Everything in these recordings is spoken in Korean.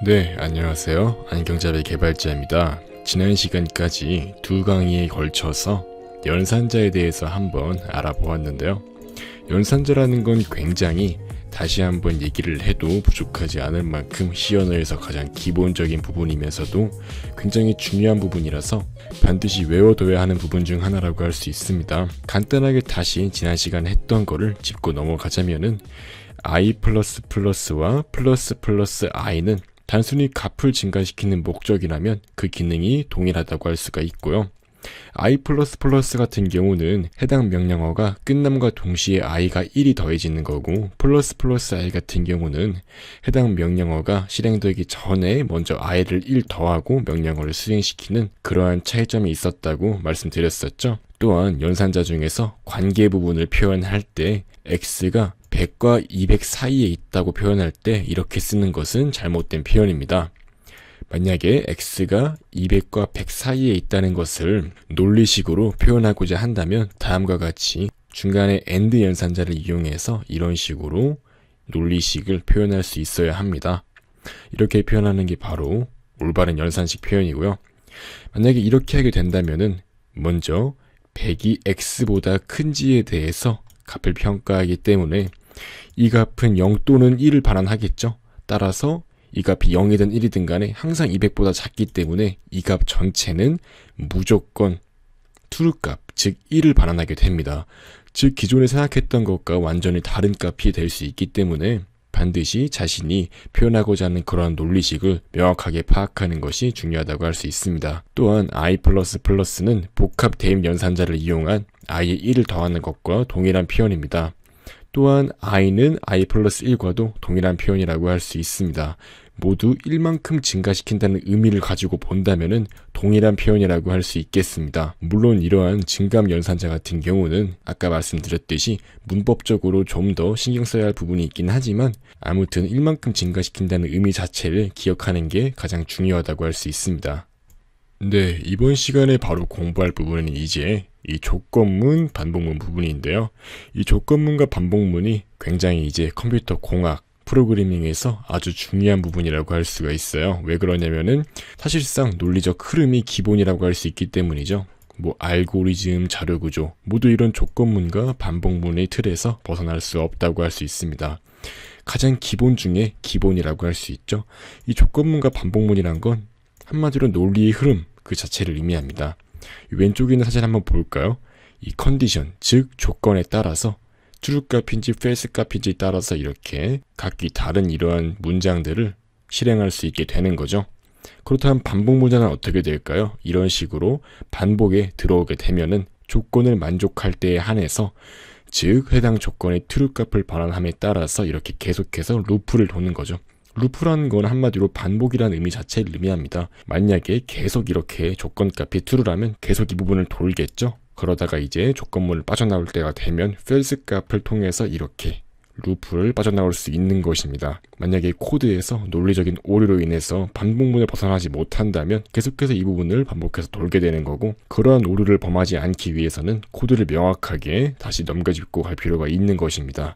네, 안녕하세요. 안경잡이 개발자입니다. 지난 시간까지 두 강의에 걸쳐서 연산자에 대해서 한번 알아보았는데요. 연산자라는 건 굉장히 다시 한번 얘기를 해도 부족하지 않을 만큼 시언어에서 가장 기본적인 부분이면서도 굉장히 중요한 부분이라서 반드시 외워둬야 하는 부분 중 하나라고 할 수 있습니다. 간단하게 다시 지난 시간에 했던 거를 짚고 넘어가자면은 i++와 ++i는 단순히 값을 증가시키는 목적이라면 그 기능이 동일하다고 할 수가 있고요. i++ 같은 경우는 해당 명령어가 끝남과 동시에 i가 1이 더해지는 거고 ++i 같은 경우는 해당 명령어가 실행되기 전에 먼저 i를 1 더하고 명령어를 수행시키는 그러한 차이점이 있었다고 말씀드렸었죠. 또한 연산자 중에서 관계 부분을 표현할 때 x가 100과 200 사이에 있다고 표현할 때 이렇게 쓰는 것은 잘못된 표현입니다. 만약에 x가 200과 100 사이에 있다는 것을 논리식으로 표현하고자 한다면 다음과 같이 중간에 AND 연산자를 이용해서 이런 식으로 논리식을 표현할 수 있어야 합니다. 이렇게 표현하는 게 바로 올바른 연산식 표현이고요. 만약에 이렇게 하게 된다면은 먼저 100이 x보다 큰지에 대해서 값을 평가하기 때문에 이 값은 0 또는 1을 반환하겠죠. 따라서 이 값이 0이든 1이든 간에 항상 200보다 작기 때문에 이 값 전체는 무조건 true 값, 즉 1을 반환하게 됩니다. 즉 기존에 생각했던 것과 완전히 다른 값이 될 수 있기 때문에 반드시 자신이 표현하고자 하는 그러한 논리식을 명확하게 파악하는 것이 중요하다고 할 수 있습니다. 또한 i++는 복합 대입 연산자를 이용한 i에 1을 더하는 것과 동일한 표현입니다. 또한 i는 i+1과도 동일한 표현이라고 할 수 있습니다. 모두 1만큼 증가시킨다는 의미를 가지고 본다면은 동일한 표현이라고 할 수 있겠습니다. 물론 이러한 증감 연산자 같은 경우는 아까 말씀드렸듯이 문법적으로 좀 더 신경 써야 할 부분이 있긴 하지만 아무튼 1만큼 증가시킨다는 의미 자체를 기억하는 게 가장 중요하다고 할 수 있습니다. 네, 이번 시간에 바로 공부할 부분은 이제 이 조건문, 반복문 부분인데요. 이 조건문과 반복문이 굉장히 이제 컴퓨터 공학, 프로그래밍에서 아주 중요한 부분이라고 할 수가 있어요. 왜 그러냐면은 사실상 논리적 흐름이 기본이라고 할 수 있기 때문이죠. 알고리즘, 자료구조 모두 이런 조건문과 반복문의 틀에서 벗어날 수 없다고 할 수 있습니다. 가장 기본 중에 기본이라고 할 수 있죠. 이 조건문과 반복문이란 건 한마디로 논리의 흐름 그 자체를 의미합니다. 왼쪽에 있는 사진 한번 볼까요? 이 컨디션, 즉 조건에 따라서 true 값인지 false 값인지 따라서 이렇게 각기 다른 이러한 문장들을 실행할 수 있게 되는 거죠. 그렇다면 반복 문장은 어떻게 될까요? 이런 식으로 반복에 들어오게 되면은 조건을 만족할 때에 한해서 즉 해당 조건의 true 값을 반환함에 따라서 이렇게 계속해서 루프를 도는 거죠. 루프라는 건 한마디로 반복이라는 의미 자체를 의미합니다. 만약에 계속 이렇게 조건값이 true라면 계속 이 부분을 돌겠죠. 그러다가 이제 조건문을 빠져나올 때가 되면 false 값을 통해서 이렇게 루프를 빠져나올 수 있는 것입니다. 만약에 코드에서 논리적인 오류로 인해서 반복문을 벗어나지 못한다면 계속해서 이 부분을 반복해서 돌게 되는 거고 그러한 오류를 범하지 않기 위해서는 코드를 명확하게 다시 넘겨짚고 갈 필요가 있는 것입니다.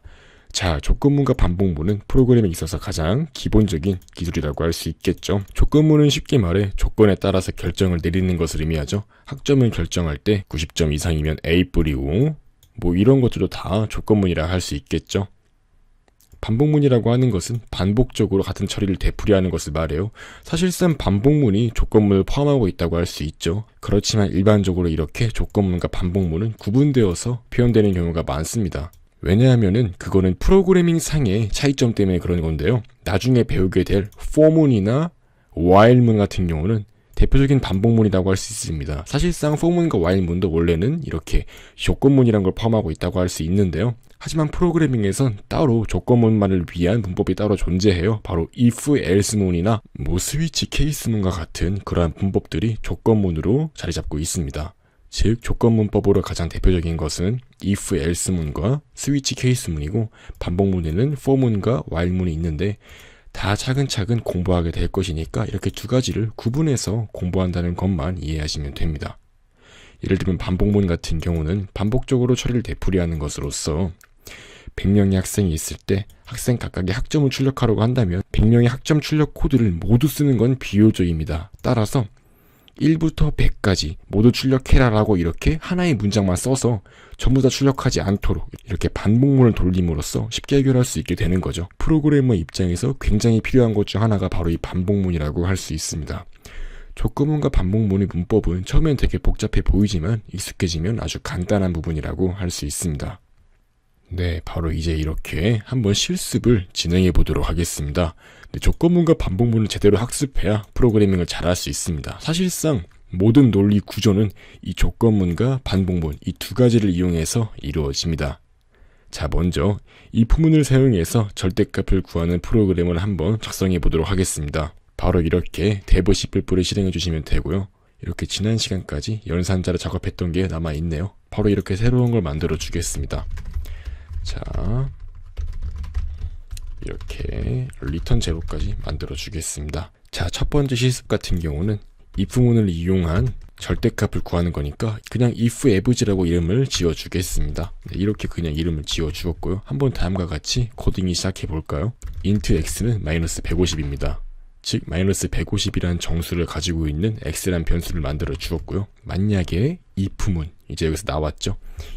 자, 조건문과 반복문은 프로그래밍에 있어서 가장 기본적인 기술이라고 할 수 있겠죠. 조건문은 쉽게 말해 조건에 따라서 결정을 내리는 것을 의미하죠. 학점을 결정할 때 90점 이상이면 A 뿌리고 이런 것들도 다 조건문이라 할 수 있겠죠. 반복문이라고 하는 것은 반복적으로 같은 처리를 되풀이하는 것을 말해요. 사실상 반복문이 조건문을 포함하고 있다고 할 수 있죠. 그렇지만 일반적으로 이렇게 조건문과 반복문은 구분되어서 표현되는 경우가 많습니다. 왜냐하면은 그거는 프로그래밍 상의 차이점 때문에 그런 건데요. 나중에 배우게 될 for문이나 while문 같은 경우는 대표적인 반복문이라고 할 수 있습니다. 사실상 for문과 while문도 원래는 이렇게 조건문이란 걸 포함하고 있다고 할 수 있는데요. 하지만 프로그래밍에선 따로 조건문만을 위한 문법이 따로 존재해요. 바로 if, else문이나 스위치 케이스문과 같은 그러한 문법들이 조건문으로 자리 잡고 있습니다. 즉 조건문법으로 가장 대표적인 것은 if, else문과 스위치 케이스문이고 반복문에는 for문과 while문이 있는데 다 차근차근 공부하게 될 것이니까 이렇게 두 가지를 구분해서 공부한다는 것만 이해하시면 됩니다. 예를 들면 반복문 같은 경우는 반복적으로 처리를 되풀이하는 것으로서 100명의 학생이 있을 때 학생 각각의 학점을 출력하려고 한다면 100명의 학점 출력 코드를 모두 쓰는 건 비효율적입니다. 따라서 1부터 100까지 모두 출력해라 라고 이렇게 하나의 문장만 써서 전부 다 출력하지 않도록 이렇게 반복문을 돌림으로써 쉽게 해결할 수 있게 되는 거죠. 프로그래머 입장에서 굉장히 필요한 것 중 하나가 바로 이 반복문이라고 할 수 있습니다. 조건문과 반복문의 문법은 처음엔 되게 복잡해 보이지만 익숙해지면 아주 간단한 부분이라고 할 수 있습니다. 네, 바로 이제 이렇게 한번 실습을 진행해 보도록 하겠습니다. 조건문과 반복문을 제대로 학습해야 프로그래밍을 잘할 수 있습니다. 사실상 모든 논리 구조는 이 조건문과 반복문 이 두 가지를 이용해서 이루어집니다. 자, 먼저 if문을 사용해서 절대값을 구하는 프로그램을 한번 작성해 보도록 하겠습니다. 바로 이렇게 대부 C++를 실행해 주시면 되고요. 이렇게 지난 시간까지 연산자로 작업했던 게 남아있네요. 바로 이렇게 새로운 걸 만들어 주겠습니다. 자, 이렇게 리턴 제로까지 만들어 주겠습니다. 자, 첫 번째 실습 같은 경우는 if문을 이용한 절대값을 구하는 거니까 그냥 ifavg라고 이름을 지어 주겠습니다. 네, 이렇게 그냥 이름을 지어 주었고요. 한번 다음과 같이 코딩이 시작해 볼까요? int x는 -150입니다. 즉 -150이란 정수를 가지고 있는 x란 변수를 만들어 주었고요. 만약에 if문, 이제 여기서 나왔죠.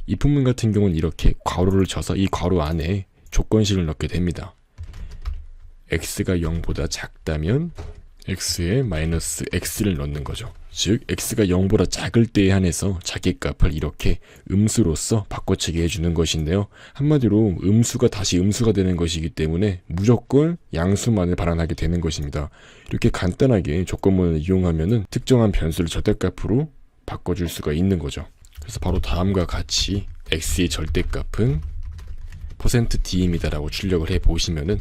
if문 같은 경우는 이렇게 괄호를 쳐서 이 괄호 안에 조건식을 넣게 됩니다. x가 0보다 작다면 x에 -x를 넣는 거죠. 즉 x가 0보다 작을 때에 한해서 자기 값을 이렇게 음수로서 바꿔치기 해주는 것인데요. 한마디로 음수가 다시 음수가 되는 것이기 때문에 무조건 양수만을 발환하게 되는 것입니다. 이렇게 간단하게 조건문을 이용하면은 특정한 변수를 절대값으로 바꿔줄 수가 있는 거죠. 그래서 바로 다음과 같이 x의 절대값은 %d입니다 라고 출력을 해 보시면은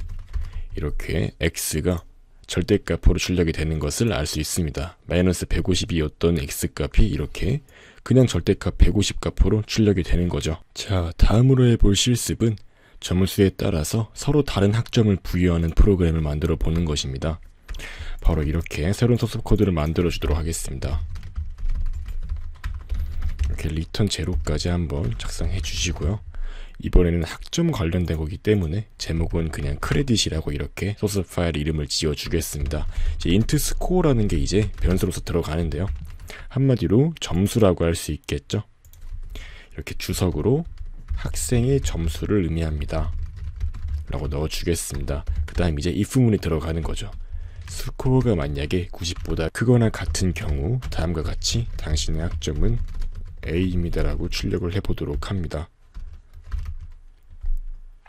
이렇게 x가 절대값으로 출력이 되는 것을 알 수 있습니다. -150이었던 x값이 이렇게 그냥 절대값 150값으로 출력이 되는 거죠. 자, 다음으로 해볼 실습은 점수에 따라서 서로 다른 학점을 부여하는 프로그램을 만들어 보는 것입니다. 바로 이렇게 새로운 소스 코드를 만들어 주도록 하겠습니다. 이렇게 리턴 제로까지 한번 작성해 주시고요. 이번에는 학점 관련된 거기 때문에 제목은 그냥 크레딧이라고 이렇게 소스 파일 이름을 지어 주겠습니다. 이제 int score라는 게 이제 변수로서 들어가는데요. 한마디로 점수라고 할 수 있겠죠. 이렇게 주석으로 학생의 점수를 의미합니다 라고 넣어 주겠습니다. 그 다음 이제 if문이 들어가는 거죠. 스코어가 만약에 90보다 크거나 같은 경우 다음과 같이 당신의 학점은 A입니다 라고 출력을 해보도록 합니다.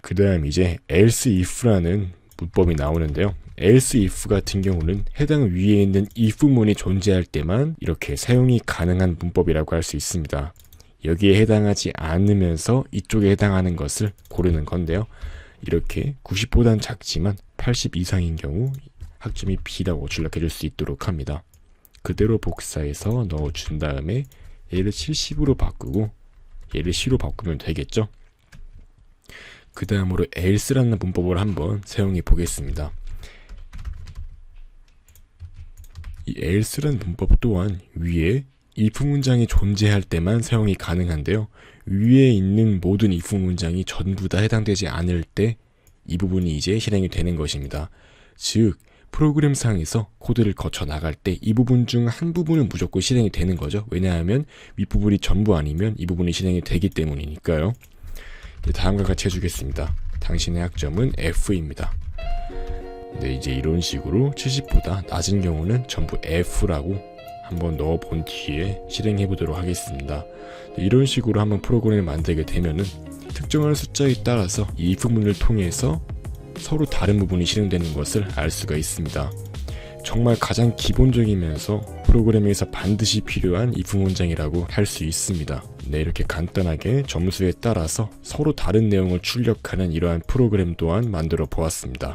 그 다음 이제 else if라는 문법이 나오는데요. else if 같은 경우는 해당 위에 있는 if문이 존재할 때만 이렇게 사용이 가능한 문법이라고 할 수 있습니다. 여기에 해당하지 않으면서 이쪽에 해당하는 것을 고르는 건데요. 이렇게 90보단 작지만 80 이상인 경우 학점이 B라고 출력해 줄 수 있도록 합니다. 그대로 복사해서 넣어준 다음에 얘를 70으로 바꾸고 얘를 C로 바꾸면 되겠죠. 그 다음으로 else라는 문법을 한번 사용해 보겠습니다. 이 else라는 문법 또한 위에 if 문장이 존재할 때만 사용이 가능한데요. 위에 있는 모든 if 문장이 전부 다 해당되지 않을 때 이 부분이 이제 실행이 되는 것입니다. 즉 프로그램상에서 코드를 거쳐 나갈 때 이 부분 중 한 부분은 무조건 실행이 되는 거죠. 왜냐하면 윗부분이 전부 아니면 이 부분이 실행이 되기 때문이니까요. 다음과 같이 해주겠습니다. 당신의 학점은 F입니다. 네, 이제 이런 식으로 70보다 낮은 경우는 전부 F라고 한번 넣어본 뒤에 실행해 보도록 하겠습니다. 네, 이런 식으로 한번 프로그램을 만들게 되면은 특정한 숫자에 따라서 이 if문을 통해서 서로 다른 부분이 실행되는 것을 알 수가 있습니다. 정말 가장 기본적이면서 프로그램에서 반드시 필요한 if 문장이라고 할 수 있습니다. 네, 이렇게 간단하게 점수에 따라서 서로 다른 내용을 출력하는 이러한 프로그램 또한 만들어 보았습니다.